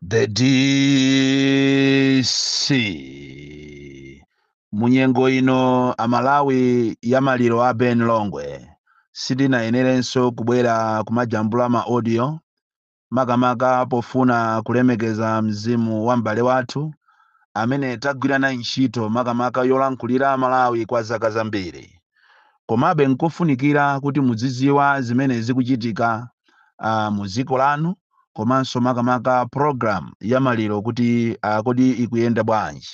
The DC munyengo ino amalawi yamaliro a Ben Longwe sitinayenerenso kubwera kumajambula ma audio makamaka pofuna kulemekeza mzimu wa m'bale wathu amene tagwirana ntchito makamaka yolankhulira Malawi kwa zaka zambiri. Komabe nkofunikira kuti muziziwa zimene zikuchitika mu dziko lanu komanso makamaka program ya maliro kuti kodi ikuyenda bwanji,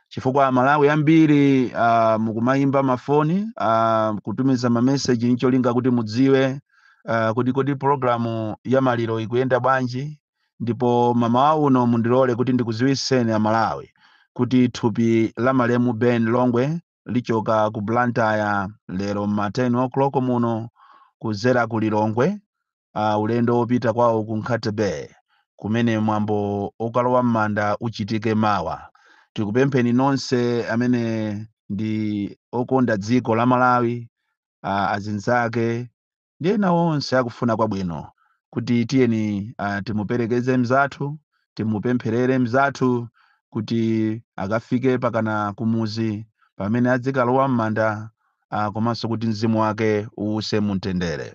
chifukwa Malawi ambiri mukumayimba mafoni kutumiza mameseji ncholinga kuti mudziwe kuti kodi programu ya maliro ikuyenda bwanji. Ndipo mama uno mundilole kuti ndikuziwiseni Malawi kuti thupi la malemu Ben Longwe lichoka ku Blantyre lero ma 10 o'clock muno kuzera ku Lilongwe, ulendo wopita kwawo ku Nkhatebe kumene mwambo okalowa m'manda uchitike mawa. Tikupempheni nonse amene ndi okonda dziko la Malawi, azinzake ndi ena onse akufuna kwabwino kuti tiyeni timuperekeze mzathu, timupempherere mzathu kuti akafike pakana kumuzi pamene adzikalowa m'manda, komanso kuti mzimu wake uwuse mumtendere.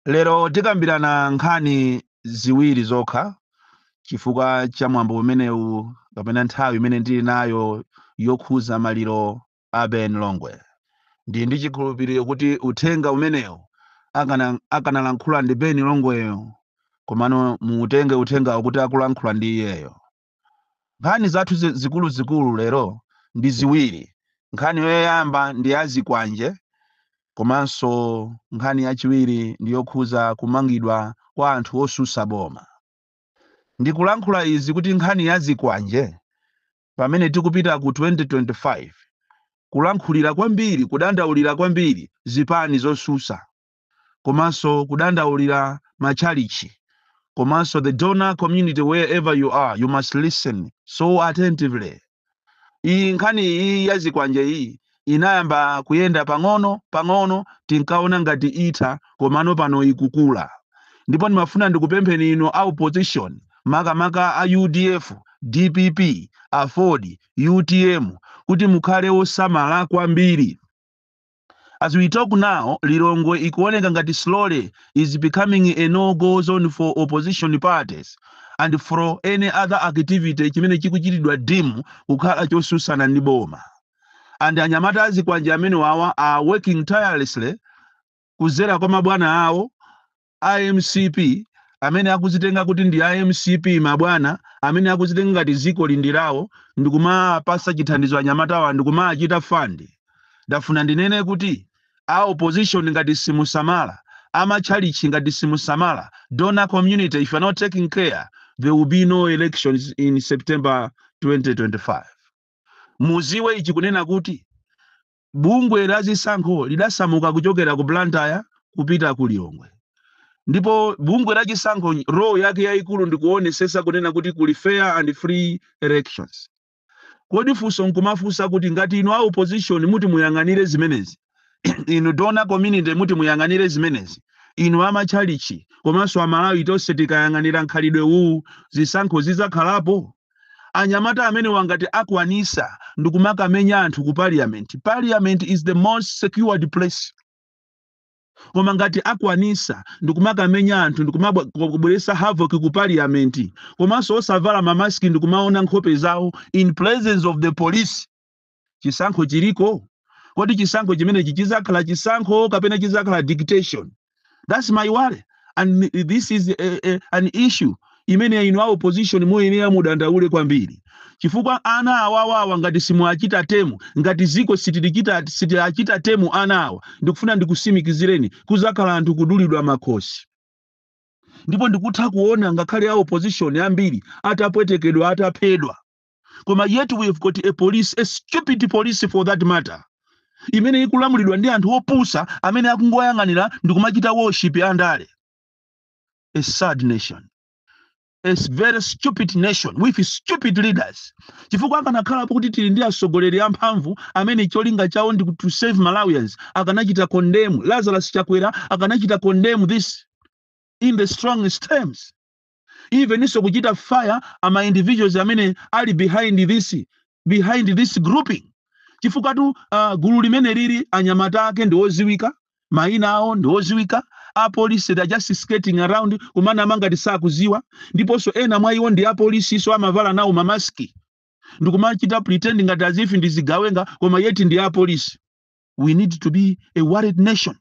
Lero tikambirana nkhani ziwiri zokha chifukwa cha mwambo umenewu kapena nthawi imene ndili nayo yokhuza maliro a Ben Longwe. Ndi chikhulupiriro kuti uthenga umenewu akanalankhula ndi Ben Longweyo, komano muutenge uthenga kuti akulankhula ndi iyeyo. Nkhani zathu zikulu lero ndi ziwiri. Nkhani yoyamba ndi yazikwanje, komanso nkhani yachiwiri ndi yokhuza kumangidwa kwa anthu osusa boma. Ndikulankhula izi kuti nkhani yazikwanje pamene tikupita ku 2025 kulankhulira kwambiri, kudandaulira kwambiri zipani zosusa, komanso kudandaulira machalichi, komanso the donor community. Wherever you are, you must listen so attentively. Iyi nkhani iyi yazikwanje iyi inayamba kuyenda pang'ono tinkaona ngati itha, komano pano ikukula. Ndipo ndimafuna ndikupempheni ino a opposition makamaka a UDF, DPP, Afodi, UTM kuti mukhale osamala kwambiri. As we talk now, Lilongwe ikuoneka ngati slowly is becoming a no-go zone for opposition parties and for any other activity chimene chikuchitidwa dimu kukhala chosusana ndi boma. And anyamata azikwanje amene wawa are working tirelessly kuzera kwa mabwana awo IMCP amene akuzitenga kuti ndi IMCP mabwana amene akuzitenga ngati ziko lindirawo ndikumapasa chithandizo anyamata awa ndikumachita fund. Ndafuna ndinene kuti a opposition ngati simusamala, amachalichi ngati simusamala, donor community, if you are not taking care, there will be no elections in September 2025. Muziwe ichi kunena kuti bungwe la zisankho lidasamuka kuchokera ku Blantyre kupita ku Lilongwe. Ndipo bungwe la chisankho role yake yayikulu ndikuonesesa kunena kuti kuli fair and free elections. Kodi funso nkumafunsa kuti ngati inu a opposition muti muyang'anire zimenezi, inu donor community muti muyang'anire zimenezi, inu amachalichi komanso amalawi tonse tikayang'anira nkhalidwe uwu, zisankho zizakhalapo? Anyamata amene wangati akwanisa ndikumakamenya anthu ku parliament. Parliament is the most secured place. Koma ngati akwanisa ndikumakamenya anthu ndikumabweresa havoc ku parliament, komanso osavala mamaski ndikumaona nkhope zawo in presence of the police, chisankho chiriko? Kodi chisankho chimene chizakhala chisankho kapena chizakhala dictation? That's my worry, and this is an issue imene inu a opposition muyenera mudandaule kwambiri. Chifukwa ana awawa ngati simuachita temu, ngati ziko sitiachita temu ana awa, ndikufuna ndikusimikizireni kuzakhala anthu kudulidwa makhosi. Ndipo ndikutha kuona ngakhale a opposition ambiri atapwetekedwa, ataphedwa. Koma yet we have got a police, a stupid police for that matter, imene ikulamulidwa ndi anthu opusa amene akungoyang'anira ndikumachita worship andale. A sad nation. A very stupid nation with stupid leaders. Chifukwa akanakhala kuti tili ndi asogoleri amphamvu amene cholinga chawo ndi to save Malawians, akanachita condemn Lazarus Chakwera, akanachita condemn this in the strongest terms. even iso kuchita fire ama individuals amene ali behind this grouping. Chifukwa tu gulu limene lili anyamata ake ndi oziwika, maina awo ndi oziwika, a police they are just skating around kumana manga tisakuziwa, ndiponso ena mwa iwo ndi a police so amavala nawo mamaski ndikumachita pretending ngati as if ndizigawenga koma yeti ndi a police. We need to be a worried nation.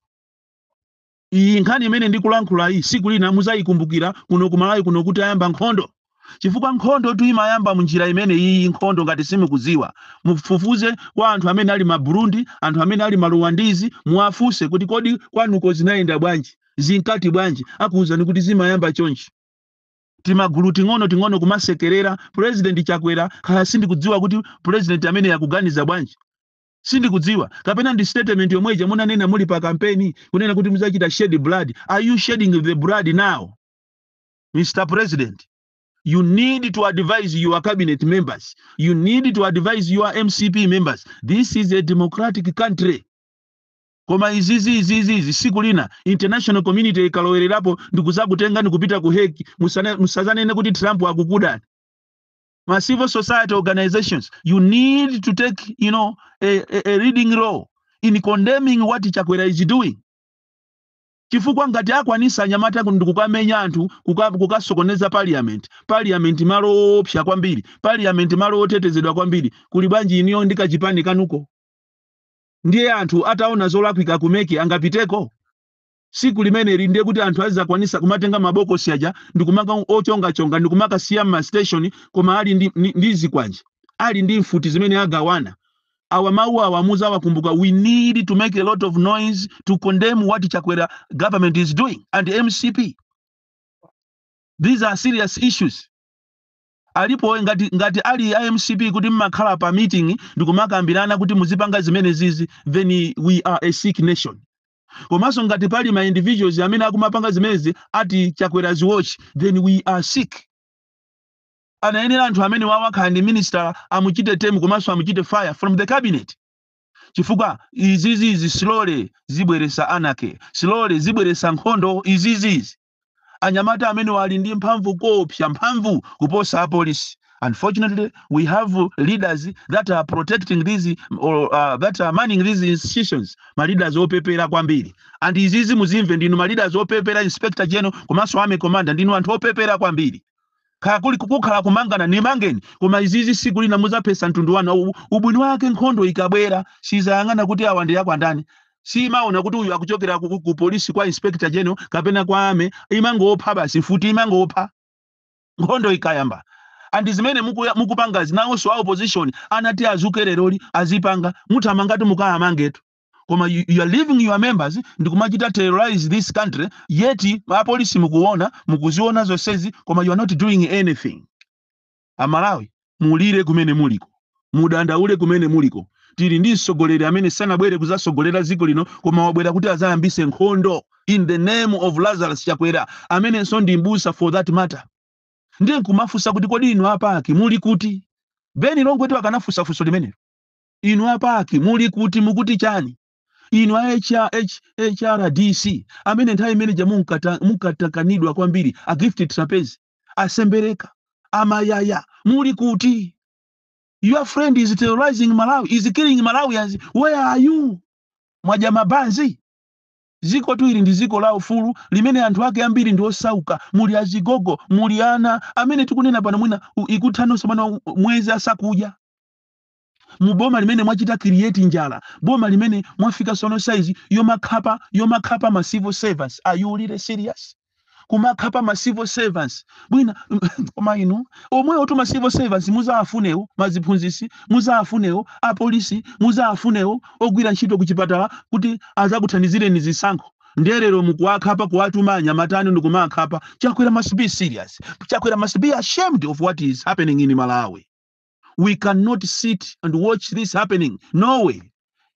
Iyi nkhani imene ndikulankhula iyi siku lina muzayikumbukira kuno kumalawi kuno kuti ayamba nkhondo. Chifukwa nkhondo tu imayamba munjira imene iyi nkhondo ngati simukuziwa. Mufufuze kwa anthu amene ali ma Burundi, anthu amene ali Maruwandizi, muafuse kuti kodi kwanuko zinayenda bwanji, zinkati bwanji, akuwuzani kuti zimayamba chonchi. Timagulu ting'ono kumasekerera President Chakwera kaya sindikudziwa kuti president amene yakuganiza bwanji. Sindikudziwa kapena ndi statement yomweja munanena muli pa campaign kunena kuti muzachita shed blood. Are you shedding the blood now? Mr. President, you need to advise your cabinet members. You need to advise your MCP members. This is a democratic country. Koma izizi siku lina international community ikalowererapo ndikuzakutenga ndikupita ku Hague musazanene kuti Trump akukudani. Ma civil society organizations, you need to take, a leading role in condemning what Chakwera is doing. Chifukwa ngati akwanisa anyamata ndikukamenya anthu kukasokoneza parliament malo opsya kwambiri, parliament malo otetezedwa kwambiri, kuli bwanji iniyo ndikachipani kanuko. Ndiye anthu ataona zolakwika kumeki angapiteko. Siku limene ndiye kuti anthu azakwanisa kumatenga maboko siaja ndikumaka ochonga ndikumaka siyama station koma ali ndizi kwanje, ali ndi mfuti zimene agawana. Our mawu awamuza wakumbuka, we need to make a lot of noise to condemn what Chakwera government is doing and the MCP. These are serious issues. Alipo ngati ali MCP kuti mmakhala pa meeting ndikumakambirana kuti muzipanga zimene zizi, then we are a sick nation. Komanso ngati pali ma individuals amene akumapanga zimenezi ati Chakwera's watch, then we are sick. Anayenera anthu amene wawakhala ndi minister amuchite temu komanso amuchite fire from the cabinet. Chifukwa izizi slowly zibweresa anake, slowly zibweresa nkhondo izizi. Anyamata amene wali ndi mphamvu kopsya mphamvu kuposa police. Unfortunately, we have leaders that are protecting these or that are manning these institutions. Ma leaders opepera kwambiri. And izizi muzimve ndinu ma leaders opepera inspector general komanso army commander ndinu anthu opepera kwambiri. Kakuli kukukhala kumangana ni mangeni koma izizi siku lina muzapesa mtundu wana ubwini wake nkhondo ikabwera sizayang'ana kuti awa ndi yakwa ndani. Si maona kuti uyu akuchokera ku polisi kwa inspector general kapena kwa army imangopha basi futi imangopha nkhondo ikayamba. And zimene mukupanga zinawonso opposition anati azukereroli azipanga mutamangatu mukayamangetu. Koma you are leaving your members ndikumachita terrorize this country, yeti apolisi mukuona mukuziona zonsezi koma you are not doing anything. Amalawi mulire kumene muliko, mudandaule kumene muliko. Tili ndi msogoleri amene sanabwere kuzasogolera dziko lino koma wabwera kuti azayambise nkhondo in the name of Lazarus Chakwera amene so ndi mbusa for that matter. Ndiye nkumafusa kuti kodi inu apaki muli kuti? Beni Longwe akanafusa fuso limene. Inu apaki muli kuti mukuti chani? Inu HRDC amene nthawi imene munkatakanidwa kwambiri a gifted trapeze asembereka amayaya muli kuti? Your friend is terrorizing Malawi, is killing Malawians. Where are you? Mwaja mabanzi. Ziko tu ili ndi ziko la ufulu limene anthu ake ambiri ndi osauka, muli azigogo, muli ana amene tikunena pano mwina ikutano sabana mwezi asakuja. Muboma limene mwachita create njala, boma limene mwafika sono size yomakapa ma civil servants. Are you really serious? Kumakapa ma civil servants bwina koma inu omwe otuma civil servants muzaafunewo maziphunzisi, muzaafunewo apolisi, muzaafunewo ogwira ntchito kuchipatala kuti azakuthandizire ni zisankho. Nderero mukuwakhapa kuwatuma anyamatani ndikumakhapa. Chakwera must be serious. Chakwera must be ashamed of what is happening in Malawi. We cannot sit and watch this happening. No way.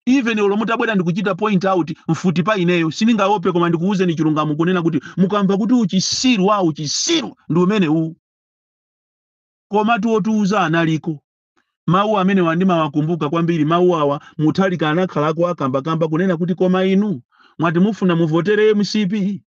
Even olomutabwera ndikuchita point out mfuti pa ineyo siningaope koma ndikuuze ni chilungamo kunena kuti mukamva kuti uchisiru ndi umene u koma tuotuuza analiko. Mawu amene wandima wakumbuka kwambiri mawu awa Mutharika anakhalako akamba kunena kuti koma inu mwati mufuna muvotere MCP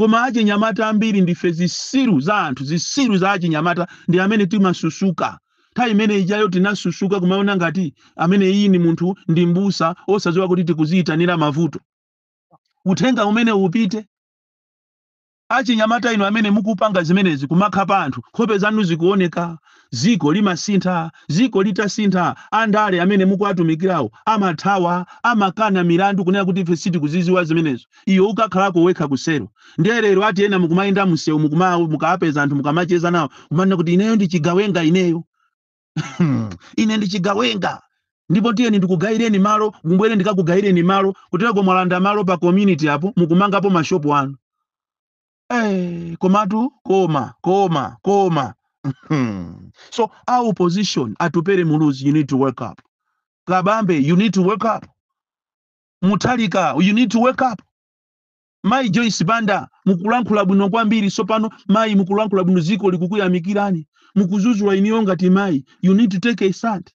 koma achinyamata ambiri ndife zisiru za anthu zisiru za achinyamata ndi amene timasusuka nthawi imene ijayo tinasusuka kumaona ngati amene iyi ni munthu ndi mbusa osadziwa kuti tikuziyitanira mavuto uthenga umene upite achinyamata inu amene mukupanga zimenezi kumakha pa anthu nkhope zanu zikuoneka ziko limasintha ziko litasintha andale amene mukuatumikirawo amathawa amakana milandu kunena kuti ife sitikuziziwa zimenezo iyo ukakhalako wekha kusero ndiye lero ati ena mukumayenda msewu mukaapeza anthu mukamacheza nawo kumanena kuti ineyo ndichigawenga ineyo ine ndichigawenga ndipo tiyeni ndikugayireni malo mumbwere ndikakugayireni malo kutereko mwalanda malo pa community apo mukumangapo mashopu anu komatu koma so our opposition atupere muluzi you need to wake up Kabambe you need to wake up Mutalika you need to wake up Mai Joyce Banda mukulankhula bwino kwambiri so pano mai mukulankhula bwino ziko likukuyamikirani mukuzuzula iniyo ngati mai you need to take a stand.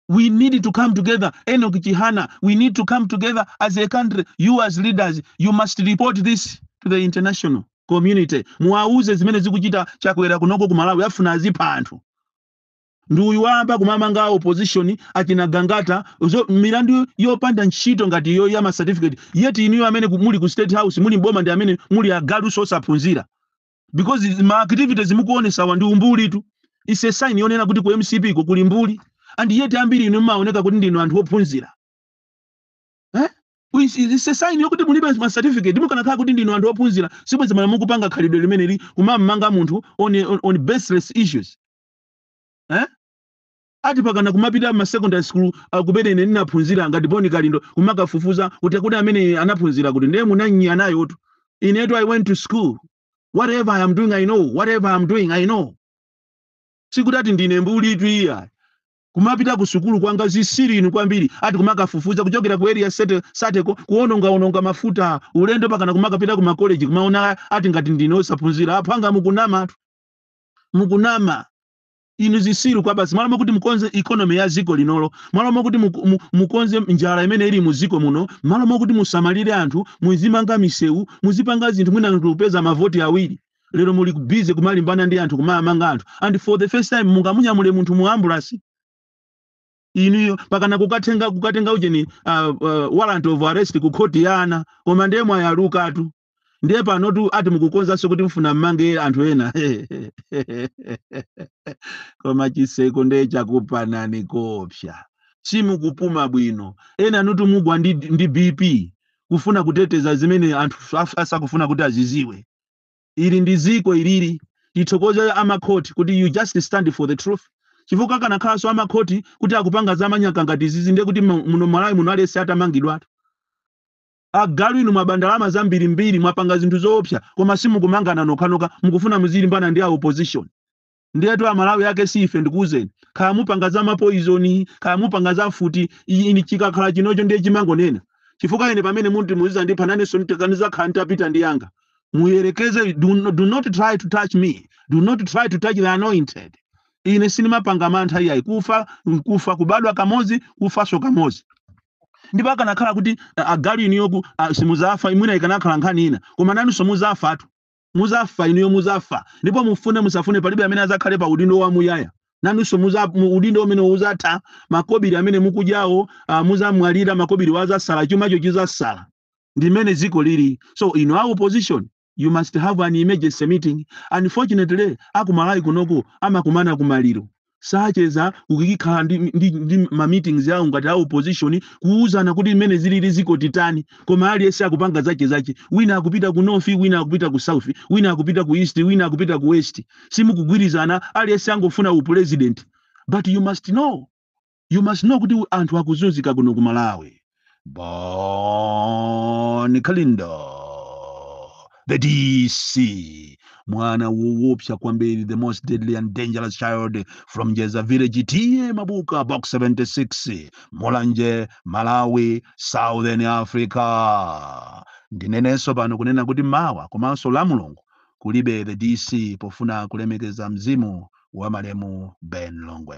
We need to come together. Enoch Chihana, we need to come together as a country. You as leaders, you must report this to the international community. Muauze zimene zikuchita chakwera kunoko ku Malawi afuna azipa anthu. Nduyu wamba kumamanga opposition akina Gangata milandu yopanda ntchito ngati yo ya certificate. Yet iniyo amene muli ku State House muli boma ndi amene muli agalu so saphunzira. Because ma activities mukuonesa wa ndi umbuli tu. It's a sign yonena kuti ku MCP ko kuli mbuli. And yet ambiri inu maoneka kuti ndinu anthu ophunzira. It's a sign yokuti mulibe ma certificate mukanakhala kuti ndinu anthu ophunzira sibweza mala mukupanga khalidwe limeneli kumamanga munthu on baseless issues. Ati pakana kumapita ma secondary school kubene ine ninaphunzira ngati boni kalindo kumakafufuza kuti amene anaphunzira kuti ndiye munanyi anayo tu. Inetu I went to school. Whatever I am doing I know. Whatever I am doing I know. Sikutati ndine mbuli tu iya. Kumapita kusukulu kwanga zisiri inu kwambiri ati kumakafufuza kuchokera ku area sateko kuononga mafuta ulendo pakana kumakapita ku college kumaona ati ngati ndino saphunzira aphanga mukunama inu zisiru kwa basi mwala kuti mukonze economy ya ziko linolo mwala kuti mukonze njala imene ili muziko muno mwala kuti musamalire anthu muzimanga misewu muzipanga zinthu mwina kupeza mavoti awiri lero muli busy kumalimbana ndi anthu kumamanga anthu and for the first time mungamunyamule munthu mu ambulance iniyo pakana kukatenga ujeni warrant of arrest ku court yana koma ndiye mwayaluka tu ndiye pano tu ati mukukonza so kuti mfuna mmange anthu ena koma chiseko ndiye chakupanani kopsha simukupuma bwino ena nutu mugwa ndi BP kufuna kuteteza zimene anthu asakufuna kuti aziziwe ili ndiziko ilili ithokoza amakhoti kuti you just stand for the truth. Chivuka kana khaso amakhoti kuti akupanga zamanyaka ngati zizi ndiye kuti muno Malawi muno alesi atamangidwa atu. Agalu inu mabandalama zambiri mwapanga zinthu zoopsa koma simukumangana nokhanoka mukufuna muzilimbana ndi opposition. Ndiye tu Malawi yake sife ndikuzeni. Kaya mupanga za poison, kaya mupanga za futi ini chikakhala chinocho ndiye chimangonena. Chifuka ine pamene muntu muziza ndi pananso ntekaniza khanta pita ndi yanga. Muyerekeze do not try to touch me. Do not try to touch the anointed. Ine sinima panga mantha iya kufa kubadwa kamozi kufaso kamozi ndipo akanakhala kuti agalu iniyo simuzafa imwina ikanakhala nkhani ina koma nanu so muzafa atu muzafa iniyo muzafa ndipo mufune musafune palibe amene azakhale pa udindo wa muyaya nanu so udindo umene uzatha makobiri amene mukujawo muzamwalira makobiri wazasala chumacho chizasala ndimene ziko lili so in our opposition you must have an emergency meeting. Unfortunately, akumalai kunoko amakumana kumaliro. Sacheza ukikhala ndi ma meetings ya ngati opposition kuuzana kuti imene zili ziko titani koma aliyese akupanga zache wina akupita ku north wina akupita ku south wina akupita ku east wina akupita ku west simukugwirizana aliyese angofuna u president but you must know kuti anthu akuzunzika kuno ku Malawi. Bon Kalindo the DC, mwana woopsa kwambiri, the most deadly and dangerous child from Jeza village, T.A. Mabuka, box 76, Molanje, Malawi, Southern Africa. Ndineneso pano kunena kuti mawa, komanso la Mulungu, kulibe the DC pofuna kulemekeza mzimu wa malemu Ben Longwe.